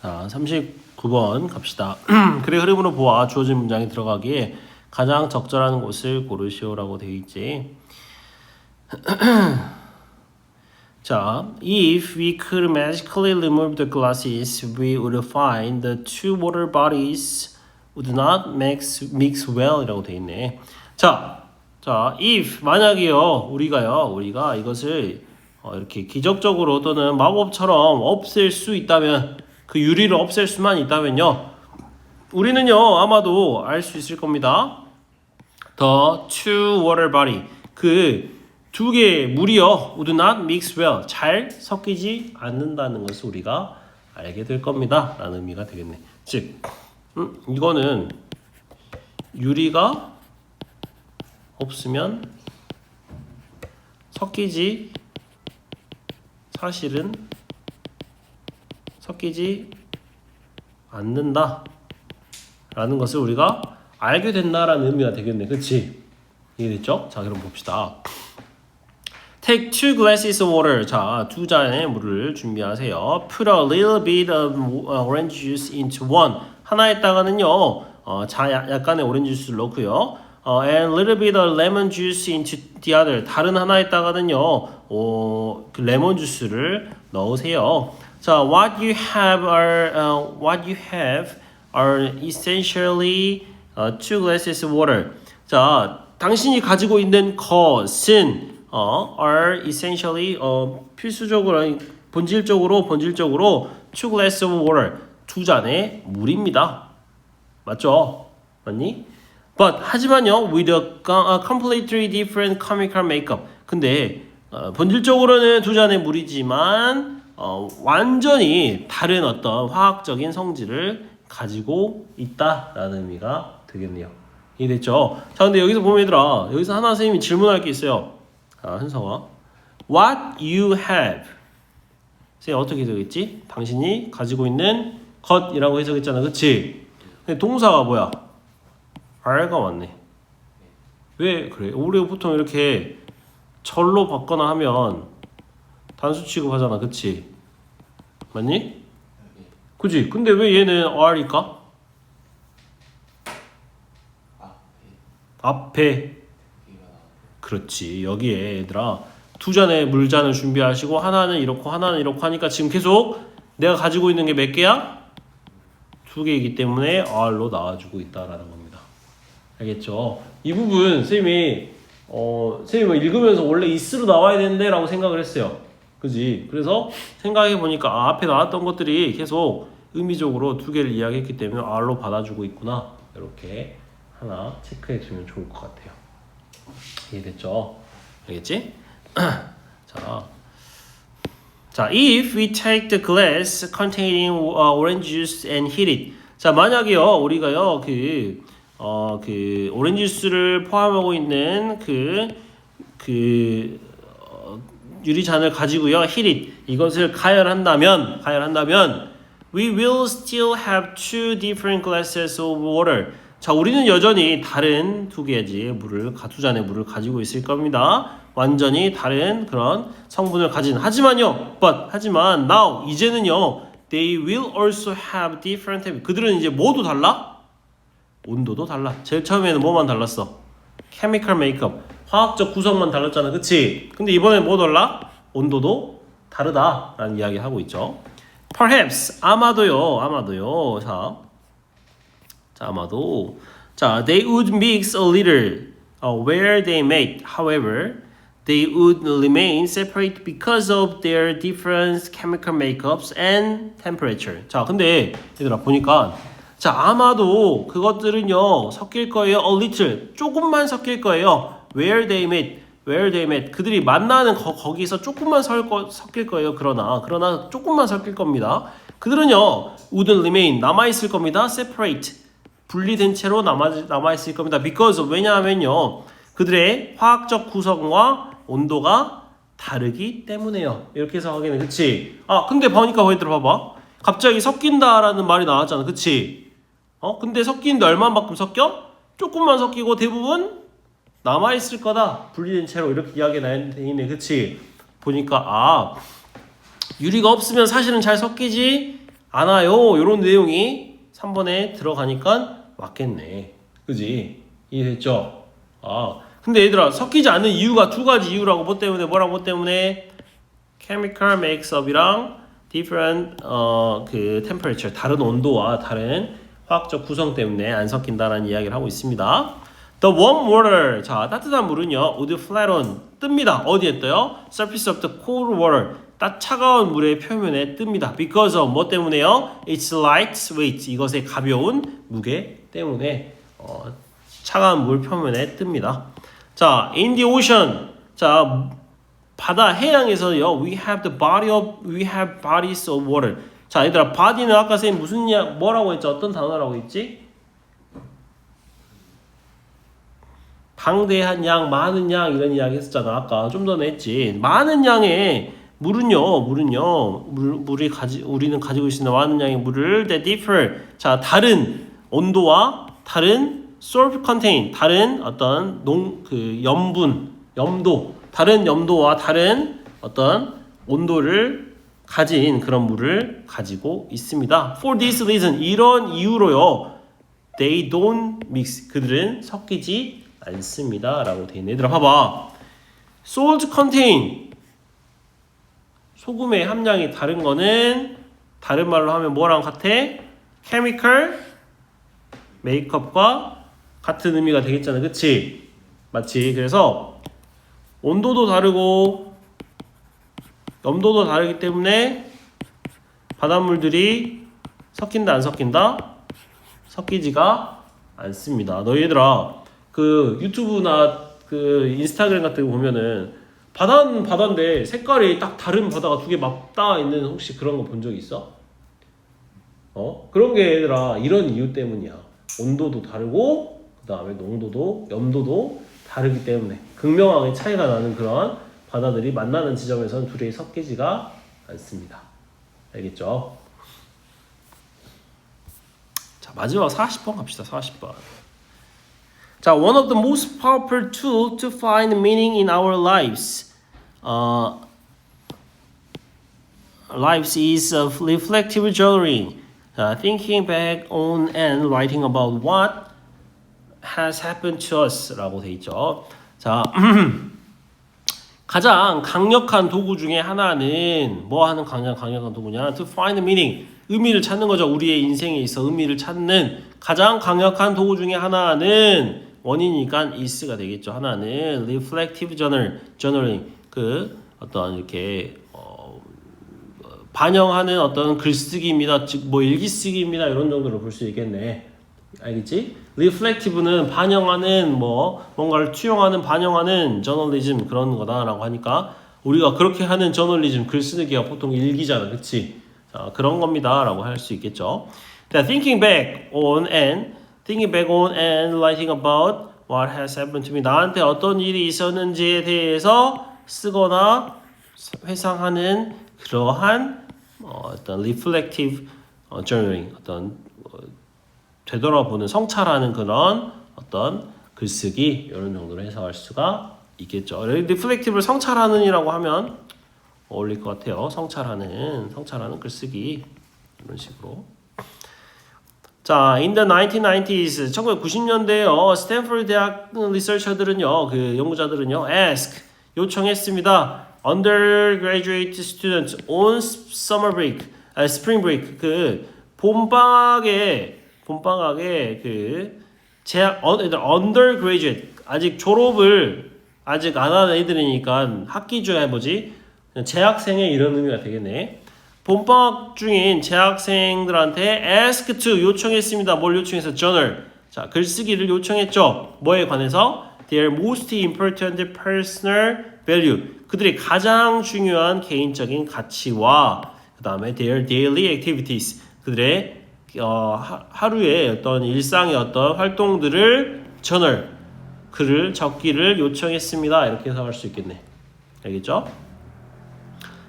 자, 39번 갑시다. 글의 흐름으로 보아 주어진 문장에 들어가기에 가장 적절한 곳을 고르시오라고 되어 있지. 자, if we could magically remove the glasses, we would find the two water bodies would not mix well 이라고 되어 있네. 자, if 만약이요, 우리가 이것을 이렇게 기적적으로 또는 마법처럼 없앨 수 있다면, 그 유리를 없앨 수만 있다면요, 우리는요 아마도 알 수 있을 겁니다. The two water body, 그 두 개의 물이요 would not mix well, 잘 섞이지 않는다는 것을 우리가 알게 될 겁니다 라는 의미가 되겠네. 즉 이거는 유리가 없으면 사실은 섞이지 않는다 라는 것을 우리가 알게 된다라는 의미가 되겠네. 그치? 이해됐죠? 자, 그럼 봅시다. Take two glasses of water. 자, 두 잔의 물을 준비하세요. Put a little bit of orange juice into one. 하나에다가는요, 약간의 오렌지 주스를 넣고요. And a little bit of lemon juice into the other. 다른 하나에다가는요, 그 레몬 주스를 넣으세요. 자, what you have are essentially two glasses of water. 자, 당신이 가지고 있는 것은 are essentially 필수적으로 본질적으로 two glasses of water, 두 잔의 물입니다. 맞죠? 맞니? But 하지만요, with a completely different chemical makeup. 근데 본질적으로는 두 잔의 물이지만 완전히 다른 어떤 화학적인 성질을 가지고 있다라는 의미가 되겠네요. 이해됐죠? 자, 근데 여기서 보면 얘들아, 여기서 하나 선생님이 질문할 게 있어요. 자, 현성아, what you have. 선생님 어떻게 해석했지? 당신이 가지고 있는 것이라고 해석했잖아, 그치? 근데 동사가 뭐야? are가 왔네. 왜 그래? 우리가 보통 이렇게 절로 받거나 하면 단수 취급하잖아, 그치? 맞니? 그치? 근데 왜 얘는 are일까? 앞에. 그렇지. 여기에 얘들아, 두 잔의 물잔을 준비하시고 하나는 이렇고 하나는 이렇고 하니까 지금 계속 내가 가지고 있는 게 몇 개야? 두 개이기 때문에 R로 나와주고 있다라는 겁니다. 알겠죠? 이 부분 선생님이 읽으면서 원래 is로 나와야 되는데 라고 생각을 했어요. 그지? 그래서 생각해 보니까 앞에 나왔던 것들이 계속 의미적으로 두 개를 이야기했기 때문에 R로 받아주고 있구나. 이렇게 하나 체크해 두면 좋을 것 같아요. 이해됐죠? 알겠지? 자, if we take the glass containing orange juice and heat it. 자, 만약에요, 우리가요, 그 오렌지 주스를 포함하고 있는 유리잔을 가지고요, heat it. 이것을 가열한다면, we will still have two different glasses of water. 자, 우리는 여전히 다른 두 잔의 물을 가지고 있을 겁니다. 완전히 다른 그런 성분을 가진. 하지만 now, 이제는요, they will also have different temperature. 그들은 이제 뭐도 달라? 온도도 달라. 제일 처음에는 뭐만 달랐어? chemical makeup. 화학적 구성만 달랐잖아. 그치? 근데 이번에 뭐 달라? 온도도 다르다라는 이야기 하고 있죠. Perhaps, 아마도요. 자, they would mix a little where they met. However, they would remain separate because of their different chemical makeups and temperature. 자, 근데 얘들아 보니까 자, 아마도 그것들은요 섞일 거예요. A little, 조금만 섞일 거예요. Where they met. 그들이 만나는 거기서 조금만 섞일 거예요. 그러나 조금만 섞일 겁니다. 그들은요 would remain, 남아있을 겁니다. Separate, 분리된 채로 남아있을 겁니다. Because, 왜냐하면요 그들의 화학적 구성과 온도가 다르기 때문에요. 이렇게 해서 하기는, 그치? 근데 보니까 얘들아 봐봐, 갑자기 섞인다라는 말이 나왔잖아, 그치? 근데 섞이는데 얼마만큼 섞여? 조금만 섞이고 대부분 남아있을 거다, 분리된 채로. 이렇게 이야기가 나있네, 그치? 보니까 유리가 없으면 사실은 잘 섞이지 안 와요. 이런 내용이 3번에 들어가니까 맞겠네. 그지? 이해됐죠? 근데 얘들아 섞이지 않는 이유가 두 가지 이유라고. 뭐 때문에? 뭐 때문에? chemical makes up이랑 different 그 temperature, 다른 온도와 다른 화학적 구성 때문에 안 섞인다라는 이야기를 하고 있습니다. The warm water, 자 따뜻한 물은요 would flatten, 뜹니다. 어디에 떠요? surface of the cold water, 차가운 물의 표면에 뜹니다. because of, 뭐 때문에요? It's lightweight, 이것의 가벼운 무게 때문에 차가운 물 표면에 뜹니다. 자 in the ocean, 자 바다 해양에서요 we have bodies of water. 자 얘들아 body는 아까 선생님 무슨 뭐라고 했죠? 어떤 단어라고 했지? 방대한 양, 많은 양 이런 이야기 했었잖아. 아까 좀 전에 했지. 많은 양의 물은요 우리는 가지고 있는 많은 양의 물을 that differ, 자 다른 온도와 다른 salt contain, 다른 어떤 염도, 다른 염도와 다른 어떤 온도를 가진 그런 물을 가지고 있습니다. For this reason, 이런 이유로요 they don't mix, 그들은 섞이지 않습니다 라고 돼 있네. 얘들아 봐봐, salt contain, 소금의 함량이 다른 거는 다른 말로 하면 뭐랑 같아? chemical makeup과 같은 의미가 되겠잖아. 그치? 맞지? 그래서 온도도 다르고 염도도 다르기 때문에 바닷물들이 섞인다 안 섞인다? 섞이지가 않습니다. 너희들아 그 유튜브나 그 인스타그램 같은 거 보면은 바다는 바다인데 색깔이 딱 다른 바다가 두 개 맞닿아 있는, 혹시 그런 거 본 적 있어? 그런 게 얘들아 이런 이유 때문이야. 온도도 다르고 그 다음에 농도도 염도도 다르기 때문에 극명하게 차이가 나는 그런 바다들이 만나는 지점에서는 둘이 섞이지가 않습니다. 알겠죠? 자 마지막 40번 갑시다. 40번. 자, one of the most powerful tools to find meaning in our lives, lives is reflective journaling, thinking back on and writing about what has happened to us 라고 돼 있죠. 자, 가장 강력한 도구 중에 하나는 뭐 하는 강력한 도구냐? To find meaning, 의미를 찾는 거죠. 우리의 인생에 있어 의미를 찾는 가장 강력한 도구 중에 하나는 원인이니까 is가 되겠죠. 하나는 reflective journaling, 그 어떤 이렇게 반영하는 어떤 글쓰기입니다. 즉 뭐 일기쓰기입니다. 이런 정도로 볼 수 있겠네. 알겠지? reflective는 반영하는 뭔가를 투영하는 반영하는 저널리즘 그런 거다라고 하니까 우리가 그렇게 하는 저널리즘 글쓰기가 보통 일기잖아. 그치? 자, 그런 겁니다 라고 할 수 있겠죠. thinking back on and writing about what has happened to me, 나한테 어떤 일이 있었는지에 대해서 쓰거나 회상하는 그러한 어떤 reflective journaling, 어떤 되돌아보는 성찰하는 그런 어떤 글쓰기 이런 정도로 해석할 수가 있겠죠. reflective를 성찰하는이라고 하면 어울릴 것 같아요. 성찰하는 글쓰기 이런 식으로. 자, in the 1990s, 1990년대에요. 스탠퍼드 대학 리서처들은요, 그 연구자들은요, 요청했습니다. undergraduate students on summer break, spring break, 그 봄방학에 그 undergraduate, 아직 졸업을 아직 안 한 애들이니까 학기 중에 재학생의 이런 의미가 되겠네. 봄방학 중인 재학생들한테 ask to, 요청했습니다. 뭘 요청해서? journal, 자 글쓰기를 요청했죠. 뭐에 관해서? their most important personal value, 그들의 가장 중요한 개인적인 가치와 그 다음에 their daily activities, 그들의 하루의 어떤 일상의 어떤 활동들을 journal, 글을 적기를 요청했습니다. 이렇게 해석할 수 있겠네. 알겠죠?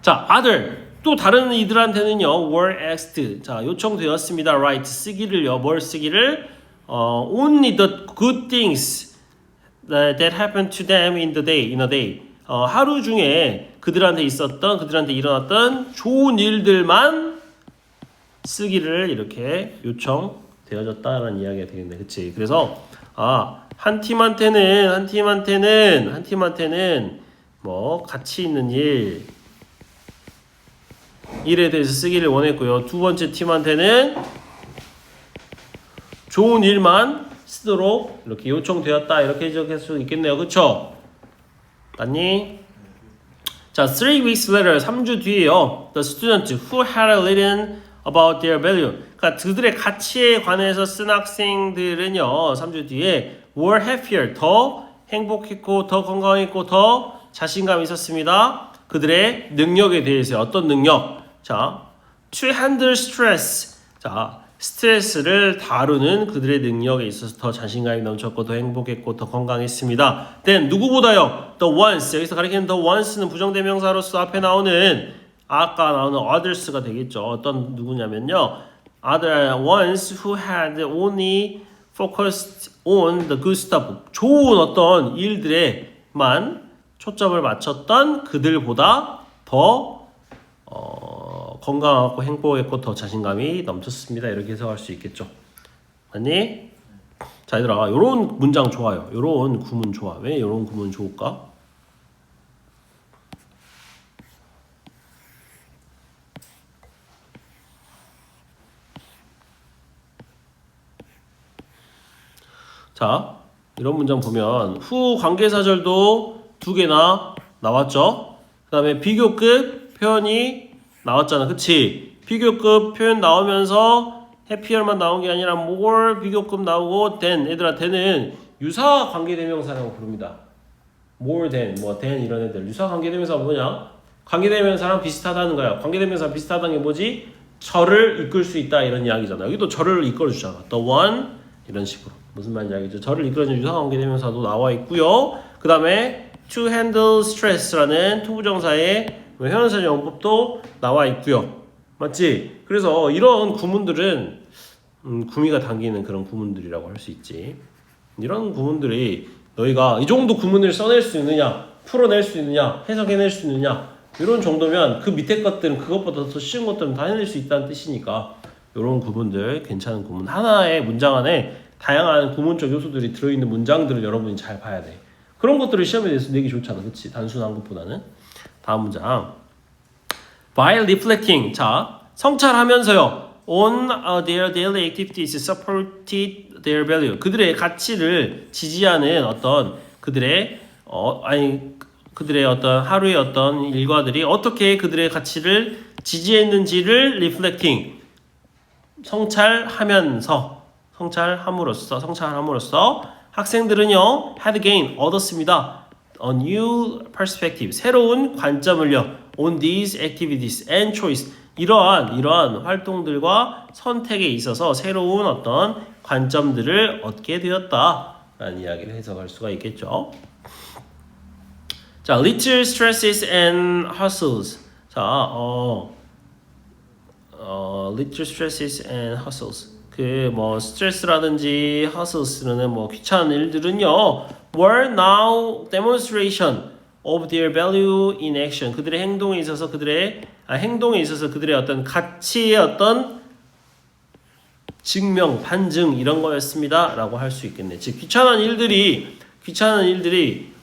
자, other, 또 다른 이들한테는요, were asked, 자 요청되었습니다. write, 쓰기를요, 뭘 쓰기를? only the good things that happened to them in a day. 하루 중에 그들한테 일어났던 좋은 일들만 쓰기를 이렇게 요청되어졌다라는 이야기가 되겠네. 그치? 그래서 한 팀한테는 뭐 가치 있는 일에 대해서 쓰기를 원했고요. 두 번째 팀한테는 좋은 일만 쓰도록 이렇게 요청되었다. 이렇게 해석할 수 있겠네요. 그쵸? 맞니? 자, 3 weeks later, 3주 뒤에요. The student who had written about their value. 그러니까 그들의 가치에 관해서 쓴 학생들은요. 3주 뒤에 were happier, 더 행복했고 더 건강했고 더 자신감이 있었습니다. 그들의 능력에 대해서 어떤 능력? 자, to handle stress. 자, 스트레스를 다루는 그들의 능력에 있어서 더 자신감이 넘쳤고 더 행복했고 더 건강했습니다. then 누구보다요? the ones. 여기서 가리키는 the ones는 부정대명사로서 앞에 나오는 아까 나오는 others가 되겠죠. 어떤 누구냐면요. other ones who had only focused on the good stuff. 좋은 어떤 일들에만 초점을 맞췄던 그들보다 더 건강하고 행복했고 더 자신감이 넘쳤습니다. 이렇게 해석할 수 있겠죠. 맞니? 자, 얘들아, 요런 문장 좋아요. 요런 구문 좋아. 왜 요런 구문 좋을까? 자, 이런 문장 보면 후 관계사절도 두 개나 나왔죠. 그 다음에 비교급 표현이 나왔잖아. 그치? 비교급 표현 나오면서 해피얼만 나온 게 아니라 more 비교급 나오고 than. 얘들아, than은 유사 관계대명사라고 부릅니다. more than, 뭐 than 이런 애들. 유사 관계대명사가 뭐냐? 관계대명사랑 비슷하다는 거야. 관계대명사 비슷하다는 게 뭐지? 저를 이끌 수 있다 이런 이야기잖아. 여기도 저를 이끌어주잖아. the one 이런 식으로. 무슨 말인지 알겠죠? 저를 이끌어주는 유사 관계대명사도 나와 있고요. 그 다음에 to handle stress라는 투부정사의 현현사 용법도 나와 있고요. 맞지? 그래서 이런 구문들은 구미가 당기는 그런 구문들이라고 할 수 있지. 이런 구문들이 너희가 이 정도 구문을 써낼 수 있느냐, 풀어낼 수 있느냐, 해석해낼 수 있느냐 이런 정도면 그 밑에 것들은 그것보다 더 쉬운 것들은 다 해낼 수 있다는 뜻이니까 이런 구문들, 괜찮은 구문 하나의 문장 안에 다양한 구문적 요소들이 들어있는 문장들을 여러분이 잘 봐야 돼. 그런 것들을 시험에 대해서 내기 좋잖아. 그치? 단순한 것보다는. 다음 문장. By reflecting. 자, 성찰하면서요. On their daily activities supported their value. 그들의 가치를 지지하는 어떤 그들의 어떤 하루의 어떤 일과들이 어떻게 그들의 가치를 지지했는지를 reflecting. 성찰함으로써 학생들은요 had gained 얻었습니다. A new perspective 새로운 관점을요 on these activities and choice 이러한 활동들과 선택에 있어서 새로운 어떤 관점들을 얻게 되었다라는 이야기를 해석할 수가 있겠죠. 자, little stresses and hustles. 자, little stresses and hustles. 그 뭐 스트레스라든지 hustles는 뭐 귀찮은 일들은요 were now demonstration of their value in action. 그들의 행동에 있어서 그들의 어떤 가치의 어떤 증명, 반증 이런 거였습니다라고 할 수 있겠네. 즉 귀찮은 일들이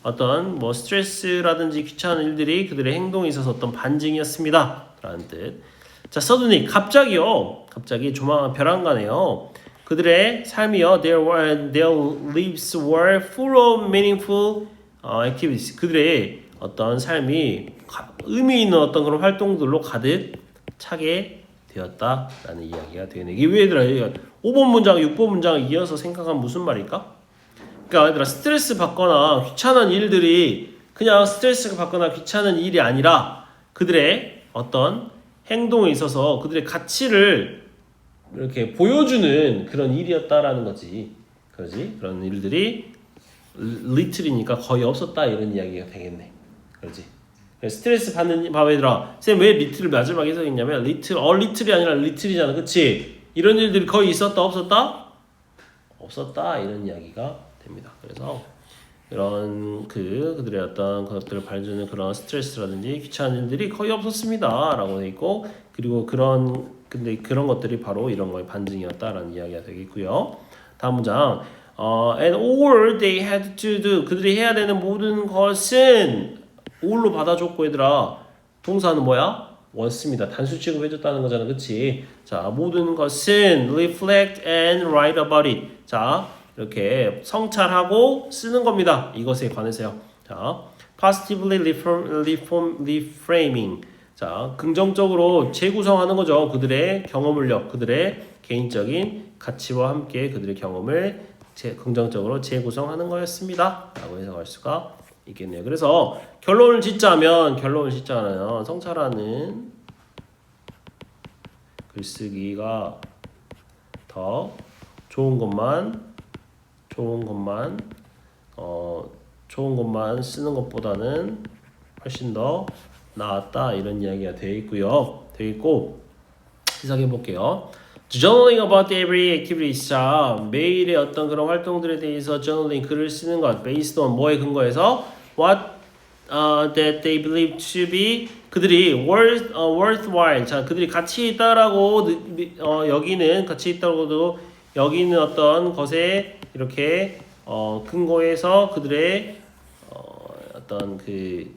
어떤 뭐 스트레스라든지 귀찮은 일들이 그들의 행동에 있어서 어떤 반증이었습니다라는 뜻. 자, suddenly 갑자기 조만간 벼랑가네요. 그들의 삶이요, their lives were full of meaningful activities. 그들의 어떤 삶이 의미 있는 어떤 그런 활동들로 가득 차게 되었다라는 이야기가 되네. 이게 왜 얘들아 5번 문장, 6번 문장을 이어서 생각하면 무슨 말일까? 그러니까 얘들아 스트레스 받거나 귀찮은 일들이 그냥 스트레스가 받거나 귀찮은 일이 아니라 그들의 어떤 행동에 있어서 그들의 가치를 이렇게 보여주는 그런 일이었다라는 거지. 그러지? 그런 일들이 little이니까 거의 없었다 이런 이야기가 되겠네. 그러지? 스트레스 받는 얘들아 쌤 왜 little을 마지막에 해석했냐면 little이 아니라 little이잖아. 그치? 이런 일들이 거의 있었다 없었다? 없었다 이런 이야기가 됩니다. 그래서 이런 그들의 어떤 것들을 발주는 그런 스트레스라든지 귀찮은 일들이 거의 없었습니다 라고 돼 있고, 그리고 그런 근데 그런 것들이 바로 이런 거의 반증이었다라는 이야기가 되겠고요. 다음 문장. And all they had to do. 그들이 해야 되는 모든 것은 all로 받아줬고 얘들아. 동사는 뭐야? was입니다. 단수 취급해줬다는 거잖아. 그치? 자, 모든 것은 reflect and write about it. 자, 이렇게 성찰하고 쓰는 겁니다. 이것에 관해서요. 자, positively reframing. 자, 긍정적으로 재구성하는 거죠. 그들의 경험을요. 그들의 개인적인 가치와 함께 그들의 경험을 긍정적으로 재구성하는 거였습니다. 라고 해석할 수가 있겠네요. 그래서 결론을 짓자면 성찰하는 글쓰기가 더 좋은 것만 쓰는 것보다는 훨씬 더 나았다 이런 이야기가 되어 있고 해석해 볼게요. Journaling about every activity. 자, 매일의 어떤 그런 활동들에 대해서 journaling 글을 쓰는 것 based on 뭐에 근거해서 what that they believe to be 그들이 worthwhile. 자, 그들이 가치 있다라고 가치 있다고도 여기는 어떤 것에 이렇게 근거해서 그들의 어떤 그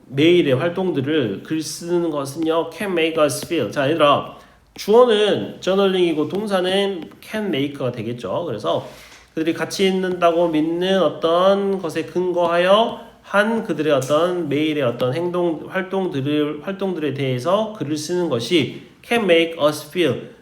매일의 활동들을 글 쓰는 것은요 can make us feel. 자, 얘들아 주어는 journaling이고 동사는 can make가 되겠죠. 그래서 그들이 가치 있는다고 믿는 어떤 것에 근거하여 한 그들의 어떤 매일의 어떤 활동들에 대해서 글을 쓰는 것이 can make us feel.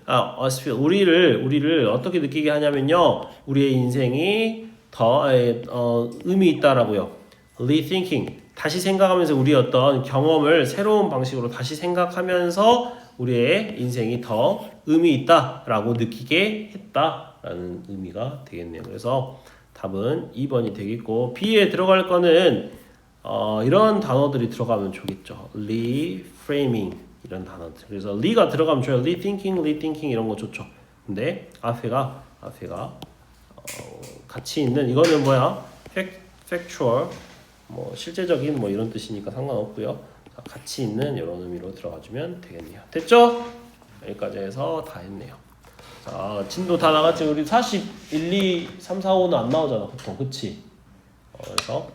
우리를 어떻게 느끼게 하냐면요. 우리의 인생이 더 의미 있다라고요. rethinking. 다시 생각하면서 우리 어떤 경험을 새로운 방식으로 다시 생각하면서 우리의 인생이 더 의미 있다라고 느끼게 했다라는 의미가 되겠네요. 그래서 답은 2번이 되겠고 B에 들어갈 거는 이런 단어들이 들어가면 좋겠죠. reframing 이런 단어들. 그래서 re가 들어가면 좋아요. rethinking 이런 거 좋죠. 근데 앞에가 가치 있는 이거는 뭐야? factual 뭐 실제적인 뭐 이런 뜻이니까 상관없고요. 자, 가치 있는 이런 의미로 들어가주면 되겠네요. 됐죠? 여기까지 해서 다 했네요. 자, 진도 다 나갔지. 우리 41, 2, 3, 4, 5는 안 나오잖아 보통. 그치? 그래서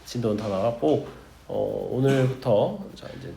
진도는 다 나갔고 오늘부터 자 이제